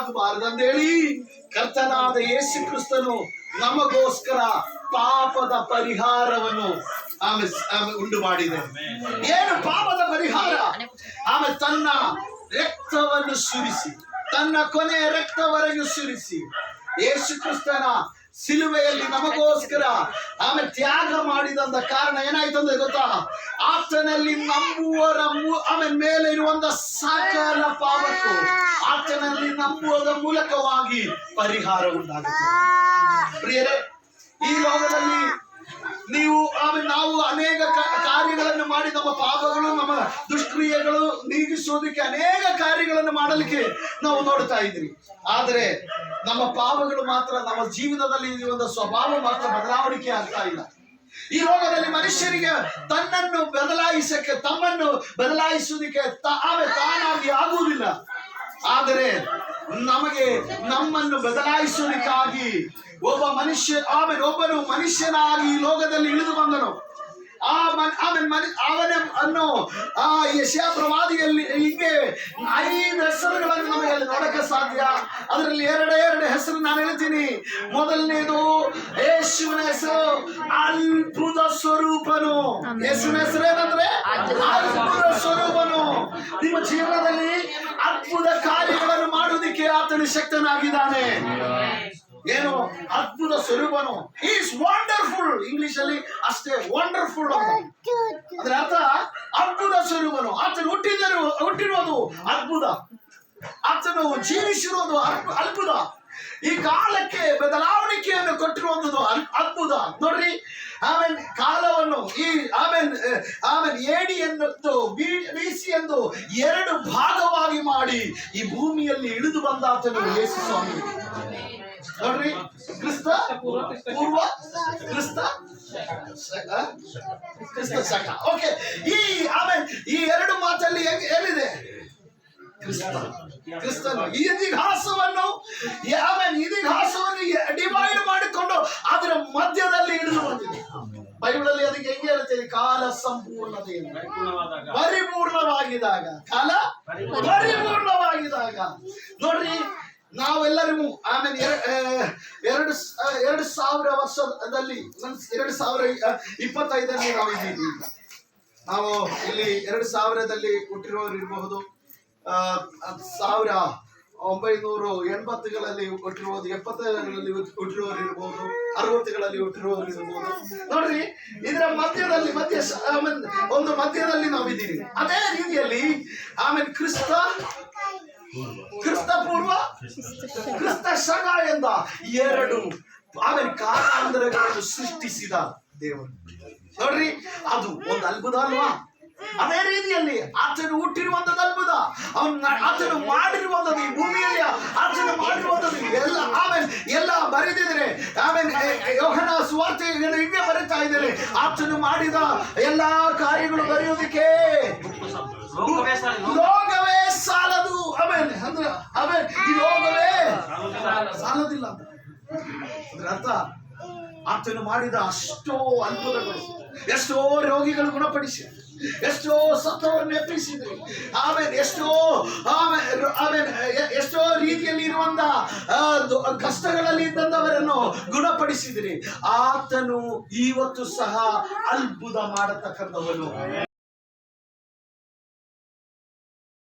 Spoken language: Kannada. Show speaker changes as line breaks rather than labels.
ಆಗಬಾರದಂದೇಳಿ ಕರ್ತನಾದ ಯೇಸು ಕ್ರಿಸ್ತನು ನಮಗೋಸ್ಕರ ಪಾಪದ ಪರಿಹಾರವನ್ನು ಆಮೇಲೆ ಉಂಟು ಮಾಡಿದೆ. ಏನು ಪಾಪದ ಪರಿಹಾರ? ಆಮೇಲೆ ತನ್ನ ರಕ್ತವನ್ನು ಸುರಿಸಿ, ತನ್ನ ಕೊನೆಯ ರಕ್ತವರೆಗೂ ಸುರಿಸಿ ಯೇಸು ಕ್ರಿಸ್ತನ ಸಿಲುವೆಯಲ್ಲಿ ನಮಗೋಸ್ಕರ ಆಮೇಲೆ ತ್ಯಾಗ ಮಾಡಿದಂತ ಕಾರಣ ಏನಾಯ್ತು ಅಂದ್ರೆ ಗೊತ್ತಾ? ಆತನಲ್ಲಿ ನಂಬುವರ ಆಮೇಲೆ ಮೇಲೆ ಇರುವಂತ ಸಕಲ ಪಾಪಕ್ಕೂ ಆತನಲ್ಲಿ ನಂಬುವುದರ ಮೂಲಕವಾಗಿ ಪರಿಹಾರ ಉಂಟಾಗುತ್ತೆ. ಪ್ರಿಯರೇ, ಈ ಲೋಕದಲ್ಲಿ ನಾವು ಅನೇಕ ಕಾರ್ಯಗಳನ್ನು ಮಾಡಿ ನಮ್ಮ ಪಾಪಗಳು, ನಮ್ಮ ದುಷ್ಕ್ರಿಯೆಗಳು ನೀಗಿಸೋದಕ್ಕೆ ಅನೇಕ ಕಾರ್ಯಗಳನ್ನು ಮಾಡಲಿಕ್ಕೆ ನಾವು ನೋಡ್ತಾ ಇದ್ರಿ. ಆದರೆ ನಮ್ಮ ಪಾಪಗಳು ಮಾತ್ರ, ನಮ್ಮ ಜೀವನದಲ್ಲಿ ಇರುವಂತಹ ಸ್ವಭಾವ ಮಾತ್ರ ಬದಲಾವಣೆ ಆಗ್ತಾ ಇಲ್ಲ. ಈ ಲೋಕದಲ್ಲಿ ಮನುಷ್ಯರಿಗೆ ತಮ್ಮನ್ನು ಬದಲಾಯಿಸುವುದಕ್ಕೆ ತಾನಾಗಿ ಆಗುವುದಿಲ್ಲ. ಆದರೆ ನಮಗೆ ನಮ್ಮನ್ನು ಬದಲಾಯಿಸುವುದಕ್ಕಾಗಿ ಒಬ್ಬನು ಮನುಷ್ಯನಾಗಿ ಈ ಲೋಕದಲ್ಲಿ ಇಳಿದು ಬಂದನು. ಅವನನ್ನು ಯೆಶಾಯ ಪ್ರವಾದಿಯಲ್ಲಿ ಹೀಗೆ 5 ಹೆಸರುಗಳನ್ನು ನಮಗೆ ಅಲ್ಲಿ ನೋಡಕ್ಕೆ ಸಾಧ್ಯ. ಅದರಲ್ಲಿ ಎರಡು ಹೆಸರು ನಾನು ಹೇಳ್ತೀನಿ. ಮೊದಲನೇದು ಯೇಸುವಿನ ಹೆಸರು ಅದ್ಭುತ ಸ್ವರೂಪನು. ಯೇಸುವಿನ ಹೆಸರು ಏನಂದ್ರೆ ಅದ್ಭುತ ಸ್ವರೂಪನು. ನಿಮ್ಮ ಜೀವನದಲ್ಲಿ ಅದ್ಭುತ ಕಾರ್ಯಗಳನ್ನು ಮಾಡುವುದಕ್ಕೆ ಆತನು ಶಕ್ತನಾಗಿದ್ದಾನೆ. ಏನು ಅದ್ಭುತ ಸ್ವರೂಪನು. Is wonderful. ಇಂಗ್ಲಿಷ್ ಅಲ್ಲಿ ಅಷ್ಟೇ ವಂಡರ್ಫುಲ್ ಅಂತ. ಅದರ ಅರ್ಥ ಅದ್ಭುತ ಸ್ವರೂಪನು. ಆತನು ಹುಟ್ಟಿರುವುದು ಅದ್ಭುತ, ಆತನು ಜೀವಿಸಿರುವುದು ಅದ್ಭುತ, ಈ ಕಾಲಕ್ಕೆ ಬದಲಾವಣೆಯನ್ನು ಕೊಟ್ಟಿರುವಂಥದ್ದು ಅದ್ಭುತ. ನೋಡ್ರಿ, ಆಮೇಲೆ ಕಾಲವನ್ನು ಆಮೇಲೆ ಏಡಿಯನ್ನು ಬೀಸಿ ಎಂದು 2 ಭಾಗವಾಗಿ ಮಾಡಿ ಈ ಭೂಮಿಯಲ್ಲಿ ಇಳಿದು ಬಂದ ಆತನು ಯೇಸು ಸ್ವಾಮಿ. ನೋಡ್ರಿ, ಕ್ರಿಸ್ತ ಪೂರ್ವ, ಕ್ರಿಸ್ತ ಶಕ. ಓಕೆ, ಈ 2 ಮಾತಲ್ಲಿ ಎಲ್ಲಿದೆ? ಕ್ರಿಸ್ತನು ಇತಿಹಾಸವನ್ನು ಡಿವೈಡ್ ಮಾಡಿಕೊಂಡು ಅದರ ಮಧ್ಯದಲ್ಲಿ ಹಿಡಿದು ಬಂದಿದೆ. ಬೈಬಲಲ್ಲಿ ಅದಕ್ಕೆ ಹೆಂಗೆ ಹೇಳ್ತೇವೆ? ಕಾಲ ಸಂಪೂರ್ಣತೆ, ಪರಿಪೂರ್ಣವಾಗಿದ್ದಾಗ, ಕಾಲ ಪರಿಪೂರ್ಣವಾಗಿದ್ದಾಗ. ನೋಡ್ರಿ, ನಾವೆಲ್ಲರಿಗೂ ಆಮೇಲೆ 2000 ವರ್ಷದಲ್ಲಿ 2025ರಲ್ಲಿ ನಾವಿದ್ದೀವಿ. ನಾವು ಇಲ್ಲಿ 2000ದಲ್ಲಿ ಹುಟ್ಟಿರೋರು ಇರಬಹುದು, 1980ಗಳಲ್ಲಿ ಹುಟ್ಟಿರುವುದು, 70ಗಳಲ್ಲಿ ಹುಟ್ಟಿರೋರು ಇರಬಹುದು, 60ಗಳಲ್ಲಿ ಹುಟ್ಟಿರೋರು ಇರಬಹುದು. ನೋಡ್ರಿ, ಇದರ ಮಧ್ಯದಲ್ಲಿ ನಾವಿದ್ದೀವಿ. ಅದೇ ರೀತಿಯಲ್ಲಿ ಆಮೇಲೆ ಕ್ರಿಸ್ತ ಪೂರ್ವ, ಕ್ರಿಸ್ತ ಶಕ ಎಂದ 2 ಆಮೇಲೆ ಕಾಲಾಂತರಗಳನ್ನು ಸೃಷ್ಟಿಸಿದ ದೇವರು. ನೋಡ್ರಿ, ಅದು ಒಂದು ಅದ್ಭುತ ಅಲ್ವಾ? ಅದೇ ರೀತಿಯಲ್ಲಿ ಆತನು ಹುಟ್ಟಿರುವಂತದ್ದು ಅದ್ಭುತ. ಆತನು ಮಾಡಿರುವಂತದ್ದು, ಈ ಭೂಮಿಯಲ್ಲಿ ಆತನು ಮಾಡಿರುವಂತದ್ದು ಎಲ್ಲ ಬರೆದಿದ್ರೆ. ಯೋಹನ ಸುವಾರ್ತೆಯನ್ನು ಹಿಂಗೆ ಬರೀತಾ ಇದ್ದಾರೆ. ಆತನು ಮಾಡಿದ ಎಲ್ಲಾ ಕಾರ್ಯಗಳು ಬರೆಯುವುದಕ್ಕೆ ಲೋಕವೇ ಸಾಲದು. ಈ ಲೋಕವೇ ಸಾಲದಿಲ್ಲ. ಅದರ ಅರ್ಥ ಆತನು ಮಾಡಿದ ಅಷ್ಟೋ ಅದ್ಭುತಗಳು, ಎಷ್ಟೋ ರೋಗಿಗಳು ಗುಣಪಡಿಸಿ, ಎಷ್ಟೋ ಸತ್ತವರನ್ನು ಎಬ್ಬಿಸಿದ್ರಿ. ಎಷ್ಟೋ ರೀತಿಯಲ್ಲಿ ಇರುವಂತ ಕಷ್ಟಗಳಲ್ಲಿ ಇದ್ದಂಥವರನ್ನು ಗುಣಪಡಿಸಿದ್ರಿ. ಆತನು ಇವತ್ತು ಸಹ ಅದ್ಭುತ ಮಾಡತಕ್ಕಂಥವನು.